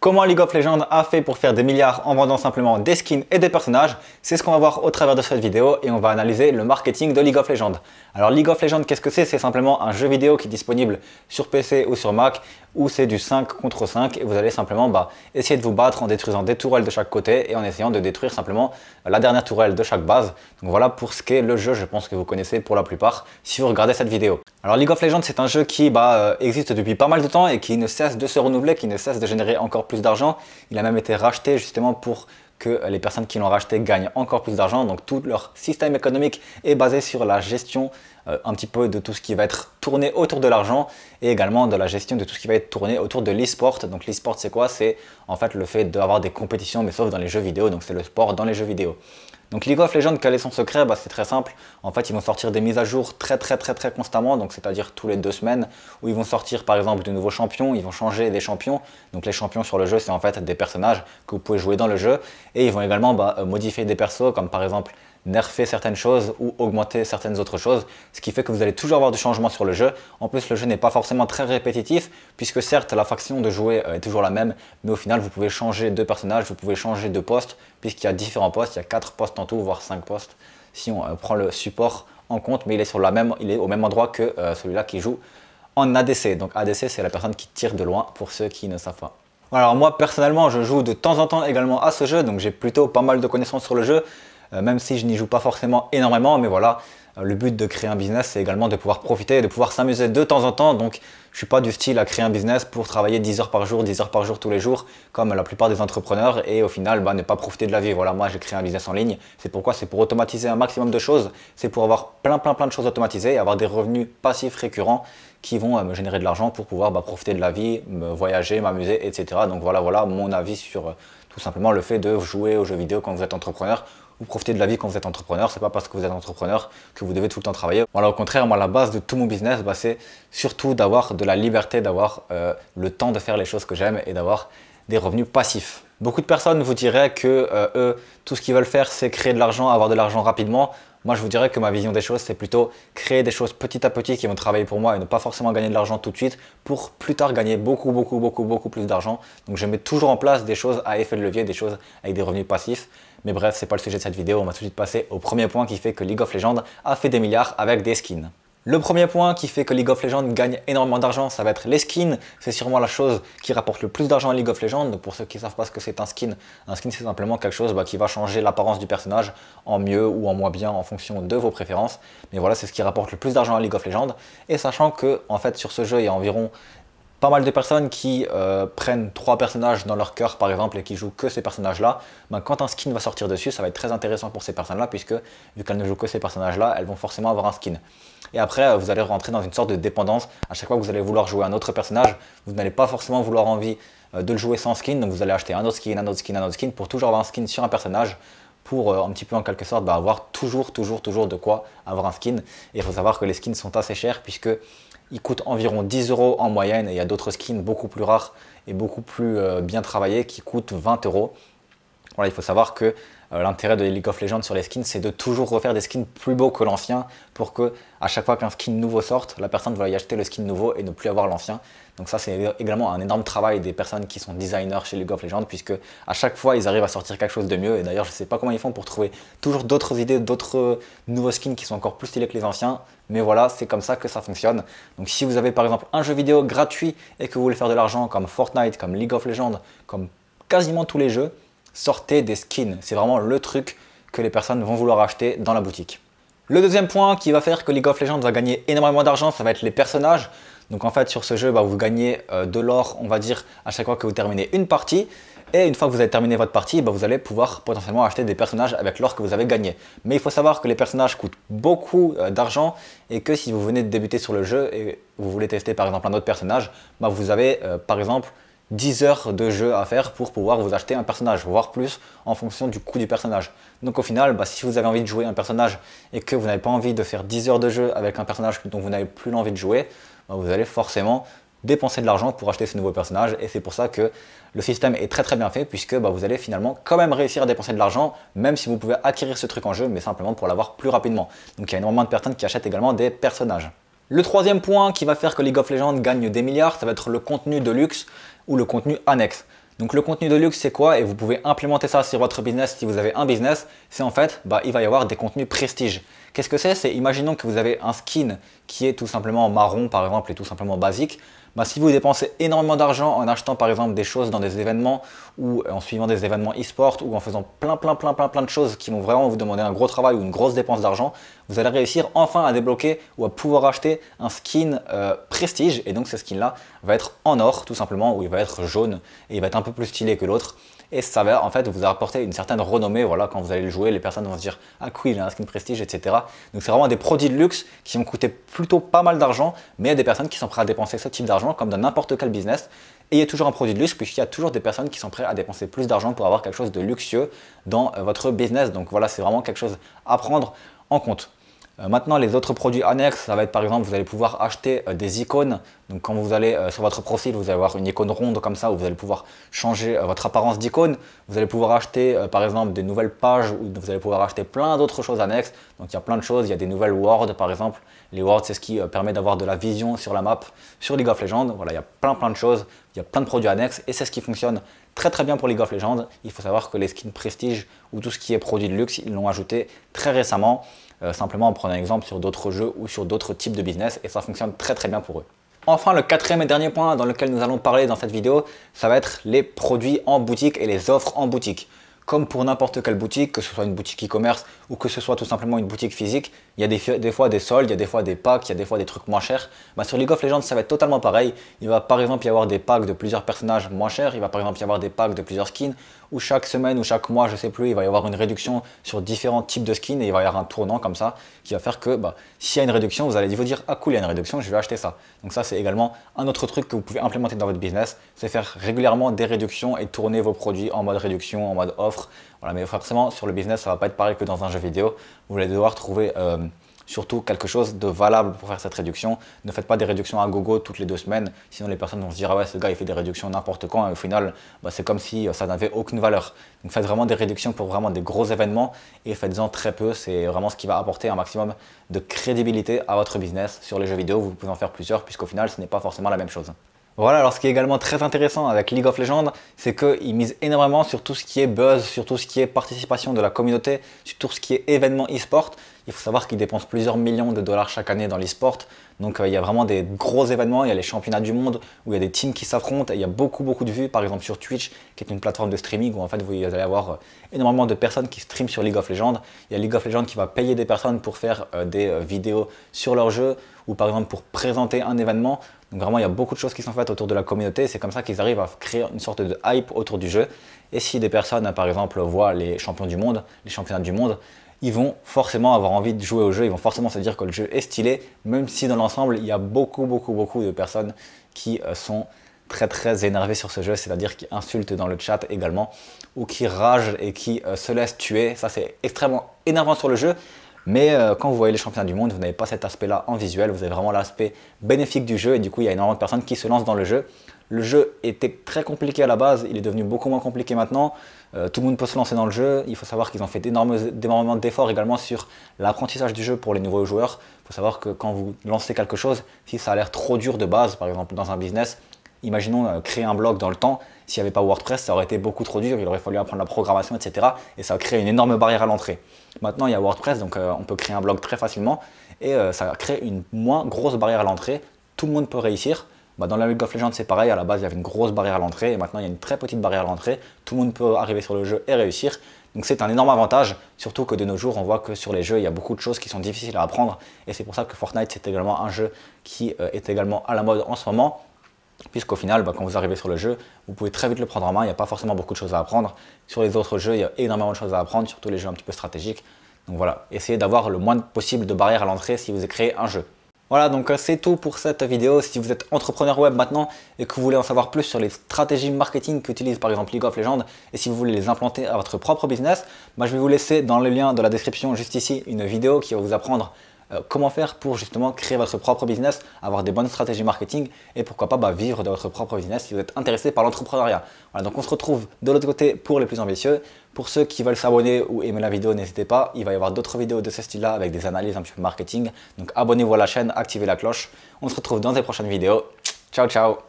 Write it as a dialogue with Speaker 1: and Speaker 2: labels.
Speaker 1: Comment League of Legends a fait pour faire des milliards en vendant simplement des skins et des personnages? C'est ce qu'on va voir au travers de cette vidéo et on va analyser le marketing de League of Legends. Alors League of Legends, qu'est-ce que c'est? C'est simplement un jeu vidéo qui est disponible sur PC ou sur Mac où c'est du 5 contre 5 et vous allez simplement essayer de vous battre en détruisant des tourelles de chaque côté et en essayant de détruire simplement la dernière tourelle de chaque base. Donc voilà pour ce qu'est le jeu, je pense que vous connaissez pour la plupart si vous regardez cette vidéo. Alors League of Legends, c'est un jeu qui existe depuis pas mal de temps et qui ne cesse de se renouveler, qui ne cesse de générer encore plus d'argent. Il a même été racheté justement pour que les personnes qui l'ont racheté gagnent encore plus d'argent. Donc tout leur système économique est basé sur la gestion un petit peu de tout ce qui va être tourné autour de l'argent et également de la gestion de tout ce qui va être tourné autour de l'e-sport. Donc l'e-sport, c'est quoi? C'est en fait le fait d'avoir des compétitions, mais sauf dans les jeux vidéo. Donc c'est le sport dans les jeux vidéo. Donc League of Legends, quel est son secret? C'est très simple. En fait, ils vont sortir des mises à jour très constamment, donc c'est-à-dire tous les 2 semaines, où ils vont sortir par exemple de nouveaux champions, ils vont changer des champions. Donc les champions sur le jeu, c'est en fait des personnages que vous pouvez jouer dans le jeu. Et ils vont également modifier des persos, comme par exemple nerfer certaines choses ou augmenter certaines autres choses, ce qui fait que vous allez toujours avoir du changement sur le jeu. En plus, le jeu n'est pas forcément très répétitif, puisque certes, la faction de jouer est toujours la même, mais au final, vous pouvez changer de personnage, vous pouvez changer de poste, puisqu'il y a différents postes, il y a 4 postes en tout, voire 5 postes, si on prend le support en compte, mais il est au même endroit que celui-là qui joue en ADC. Donc ADC, c'est la personne qui tire de loin, pour ceux qui ne savent pas. Alors moi, personnellement, je joue de temps en temps également à ce jeu, donc j'ai plutôt pas mal de connaissances sur le jeu, même si je n'y joue pas forcément énormément, mais voilà, le but de créer un business, c'est également de pouvoir profiter et de pouvoir s'amuser de temps en temps. Donc, je ne suis pas du style à créer un business pour travailler 10 heures par jour, 10 heures par jour tous les jours, comme la plupart des entrepreneurs, et au final, ne pas profiter de la vie. Voilà, moi, j'ai créé un business en ligne. C'est pourquoi? C'est pour automatiser un maximum de choses. C'est pour avoir plein de choses automatisées et avoir des revenus passifs récurrents qui vont me générer de l'argent pour pouvoir profiter de la vie, me voyager, m'amuser, etc. Donc voilà mon avis sur tout simplement le fait de jouer aux jeux vidéo quand vous êtes entrepreneur. Vous profitez de la vie quand vous êtes entrepreneur, c'est pas parce que vous êtes entrepreneur que vous devez tout le temps travailler. Voilà, au contraire, moi la base de tout mon business, c'est surtout d'avoir de la liberté, d'avoir le temps de faire les choses que j'aime et d'avoir des revenus passifs. Beaucoup de personnes vous diraient que eux, tout ce qu'ils veulent faire, c'est créer de l'argent, avoir de l'argent rapidement. Moi, je vous dirais que ma vision des choses, c'est plutôt créer des choses petit à petit qui vont travailler pour moi et ne pas forcément gagner de l'argent tout de suite pour plus tard gagner beaucoup plus d'argent. Donc, je mets toujours en place des choses à effet de levier, des choses avec des revenus passifs. Mais bref, c'est pas le sujet de cette vidéo. On va tout de suite passer au premier point qui fait que League of Legends a fait des milliards avec des skins. Le premier point qui fait que League of Legends gagne énormément d'argent, ça va être les skins. C'est sûrement la chose qui rapporte le plus d'argent à League of Legends. Donc pour ceux qui ne savent pas ce que c'est un skin c'est simplement quelque chose qui va changer l'apparence du personnage en mieux ou en moins bien en fonction de vos préférences. Mais voilà, c'est ce qui rapporte le plus d'argent à League of Legends. Et sachant que en fait sur ce jeu, il y a environ pas mal de personnes qui prennent 3 personnages dans leur cœur par exemple et qui jouent que ces personnages-là, quand un skin va sortir dessus, ça va être très intéressant pour ces personnes-là puisque vu qu'elles ne jouent que ces personnages-là, elles vont forcément avoir un skin. Et après, vous allez rentrer dans une sorte de dépendance. À chaque fois que vous allez vouloir jouer un autre personnage, vous n'allez pas forcément vouloir envie de le jouer sans skin, donc vous allez acheter un autre skin pour toujours avoir un skin sur un personnage pour un petit peu en quelque sorte avoir toujours de quoi avoir un skin. Et il faut savoir que les skins sont assez chers puisque ils coûtent environ 10 € en moyenne et il y a d'autres skins beaucoup plus rares et beaucoup plus bien travaillés qui coûtent 20 €. Voilà, il faut savoir que l'intérêt de League of Legends sur les skins, c'est de toujours refaire des skins plus beaux que l'ancien pour que à chaque fois qu'un skin nouveau sorte, la personne va y acheter le skin nouveau et ne plus avoir l'ancien. Donc ça, c'est également un énorme travail des personnes qui sont designers chez League of Legends puisque à chaque fois, ils arrivent à sortir quelque chose de mieux. Et d'ailleurs, je ne sais pas comment ils font pour trouver toujours d'autres idées, d'autres nouveaux skins qui sont encore plus stylés que les anciens. Mais voilà, c'est comme ça que ça fonctionne. Donc si vous avez par exemple un jeu vidéo gratuit et que vous voulez faire de l'argent comme Fortnite, comme League of Legends, comme quasiment tous les jeux, sortez des skins. C'est vraiment le truc que les personnes vont vouloir acheter dans la boutique. Le deuxième point qui va faire que League of Legends va gagner énormément d'argent, ça va être les personnages. Donc en fait sur ce jeu, vous gagnez de l'or, on va dire, à chaque fois que vous terminez une partie. Et une fois que vous avez terminé votre partie, vous allez pouvoir potentiellement acheter des personnages avec l'or que vous avez gagné. Mais il faut savoir que les personnages coûtent beaucoup d'argent et que si vous venez de débuter sur le jeu et vous voulez tester par exemple un autre personnage, vous avez par exemple 10 heures de jeu à faire pour pouvoir vous acheter un personnage, voire plus en fonction du coût du personnage. Donc au final, si vous avez envie de jouer un personnage et que vous n'avez pas envie de faire 10 heures de jeu avec un personnage dont vous n'avez plus l'envie de jouer, vous allez forcément dépenser de l'argent pour acheter ce nouveau personnage et c'est pour ça que le système est très bien fait puisque vous allez finalement quand même réussir à dépenser de l'argent même si vous pouvez acquérir ce truc en jeu mais simplement pour l'avoir plus rapidement. Donc il y a énormément de personnes qui achètent également des personnages. Le troisième point qui va faire que League of Legends gagne des milliards, ça va être le contenu de luxe ou le contenu annexe. Donc le contenu de luxe c'est quoi? Et vous pouvez implémenter ça sur votre business si vous avez un business. C'est en fait, il va y avoir des contenus prestige. Qu'est-ce que c'est? C'est imaginons que vous avez un skin qui est tout simplement marron par exemple et tout simplement basique. Si vous dépensez énormément d'argent en achetant par exemple des choses dans des événements ou en suivant des événements e-sport ou en faisant plein de choses qui vont vraiment vous demander un gros travail ou une grosse dépense d'argent, vous allez réussir enfin à débloquer ou à pouvoir acheter un skin prestige. Et donc ce skin là va être en or tout simplement, ou il va être jaune et il va être un peu plus stylé que l'autre. Et ça va en fait vous apporter une certaine renommée. Voilà, quand vous allez le jouer, les personnes vont se dire ah cool, il a un skin prestige, etc. Donc c'est vraiment des produits de luxe qui vont coûter plutôt pas mal d'argent, mais il y a des personnes qui sont prêtes à dépenser ce type d'argent comme dans n'importe quel business. Et il y a toujours un produit de luxe puisqu'il y a toujours des personnes qui sont prêtes à dépenser plus d'argent pour avoir quelque chose de luxueux dans votre business. Donc voilà, c'est vraiment quelque chose à prendre en compte. Maintenant, les autres produits annexes, ça va être par exemple, vous allez pouvoir acheter des icônes. Donc quand vous allez sur votre profil, vous allez avoir une icône ronde comme ça, où vous allez pouvoir changer votre apparence d'icône. Vous allez pouvoir acheter par exemple des nouvelles pages, ou vous allez pouvoir acheter plein d'autres choses annexes. Donc il y a plein de choses, il y a des nouvelles words par exemple. Les words, c'est ce qui permet d'avoir de la vision sur la map, sur League of Legends. Voilà, il y a plein de choses, il y a plein de produits annexes et c'est ce qui fonctionne très bien pour League of Legends. Il faut savoir que les skins prestige ou tout ce qui est produit de luxe, ils l'ont ajouté très récemment. Simplement en prenant un exemple sur d'autres jeux ou sur d'autres types de business et ça fonctionne très bien pour eux. Enfin, le quatrième et dernier point dans lequel nous allons parler dans cette vidéo, ça va être les produits en boutique et les offres en boutique. Comme pour n'importe quelle boutique, que ce soit une boutique e-commerce ou que ce soit tout simplement une boutique physique, il y a des fois des soldes, il y a des fois des packs, il y a des fois des trucs moins chers. Sur League of Legends, ça va être totalement pareil. Il va par exemple y avoir des packs de plusieurs personnages moins chers, il va par exemple y avoir des packs de plusieurs skins, où chaque semaine ou chaque mois, je ne sais plus, il va y avoir une réduction sur différents types de skins et il va y avoir un tournant comme ça qui va faire que s'il y a une réduction, vous allez vous dire ah cool, il y a une réduction, je vais acheter ça. Donc ça, c'est également un autre truc que vous pouvez implémenter dans votre business, c'est faire régulièrement des réductions et tourner vos produits en mode réduction, en mode offre. Voilà, mais forcément, sur le business, ça ne va pas être pareil que dans un jeu vidéo. Vous allez devoir trouver surtout quelque chose de valable pour faire cette réduction. Ne faites pas des réductions à gogo toutes les 2 semaines, sinon les personnes vont se dire ah ouais, ce gars il fait des réductions n'importe quand et au final c'est comme si ça n'avait aucune valeur. Donc faites vraiment des réductions pour vraiment des gros événements et faites-en très peu, c'est vraiment ce qui va apporter un maximum de crédibilité à votre business. Sur les jeux vidéo, vous pouvez en faire plusieurs puisqu'au final ce n'est pas forcément la même chose. Voilà, alors ce qui est également très intéressant avec League of Legends, c'est qu'ils misent énormément sur tout ce qui est buzz, sur tout ce qui est participation de la communauté, sur tout ce qui est événement e-sport. Il faut savoir qu'ils dépensent plusieurs millions de dollars chaque année dans l'e-sport. Donc il y a vraiment des gros événements, il y a les championnats du monde où il y a des teams qui s'affrontent et il y a beaucoup de vues, par exemple sur Twitch, qui est une plateforme de streaming où en fait vous allez avoir énormément de personnes qui streament sur League of Legends. Il y a League of Legends qui va payer des personnes pour faire des vidéos sur leur jeu ou par exemple pour présenter un événement. Donc vraiment il y a beaucoup de choses qui sont faites autour de la communauté, c'est comme ça qu'ils arrivent à créer une sorte de hype autour du jeu. Et si des personnes par exemple voient les champions du monde, les championnats du monde, ils vont forcément avoir envie de jouer au jeu, ils vont forcément se dire que le jeu est stylé, même si dans l'ensemble, il y a beaucoup de personnes qui sont très énervées sur ce jeu, c'est-à-dire qui insultent dans le chat également, ou qui ragent et qui se laissent tuer. Ça, c'est extrêmement énervant sur le jeu, mais quand vous voyez les championnats du monde, vous n'avez pas cet aspect-là en visuel, vous avez vraiment l'aspect bénéfique du jeu, et du coup, il y a énormément de personnes qui se lancent dans le jeu. Le jeu était très compliqué à la base, il est devenu beaucoup moins compliqué maintenant. Tout le monde peut se lancer dans le jeu. Il faut savoir qu'ils ont fait énormément d'efforts également sur l'apprentissage du jeu pour les nouveaux joueurs. Il faut savoir que quand vous lancez quelque chose, si ça a l'air trop dur de base, par exemple dans un business, imaginons créer un blog dans le temps, s'il n'y avait pas WordPress, ça aurait été beaucoup trop dur, il aurait fallu apprendre la programmation, etc. Et ça a créé une énorme barrière à l'entrée. Maintenant, il y a WordPress, donc on peut créer un blog très facilement et ça crée une moins grosse barrière à l'entrée. Tout le monde peut réussir. Dans la League of Legends, c'est pareil, à la base, il y avait une grosse barrière à l'entrée et maintenant, il y a une très petite barrière à l'entrée. Tout le monde peut arriver sur le jeu et réussir. Donc, c'est un énorme avantage, surtout que de nos jours, on voit que sur les jeux, il y a beaucoup de choses qui sont difficiles à apprendre et c'est pour ça que Fortnite, c'est également un jeu qui est également à la mode en ce moment. Puisqu'au final, quand vous arrivez sur le jeu, vous pouvez très vite le prendre en main, il n'y a pas forcément beaucoup de choses à apprendre. Sur les autres jeux, il y a énormément de choses à apprendre, surtout les jeux un petit peu stratégiques. Donc voilà, essayez d'avoir le moins possible de barrières à l'entrée si vous créez un jeu. Voilà, donc c'est tout pour cette vidéo. Si vous êtes entrepreneur web maintenant et que vous voulez en savoir plus sur les stratégies marketing qu'utilise par exemple League of Legends et si vous voulez les implanter à votre propre business, je vais vous laisser dans le lien de la description juste ici une vidéo qui va vous apprendre comment faire pour justement créer votre propre business, avoir des bonnes stratégies marketing et pourquoi pas vivre de votre propre business si vous êtes intéressé par l'entrepreneuriat. Voilà, donc on se retrouve de l'autre côté pour les plus ambitieux. Pour ceux qui veulent s'abonner ou aimer la vidéo, n'hésitez pas, il va y avoir d'autres vidéos de ce style-là avec des analyses un petit peu marketing. Donc abonnez-vous à la chaîne, activez la cloche. On se retrouve dans les prochaines vidéos. Ciao ciao!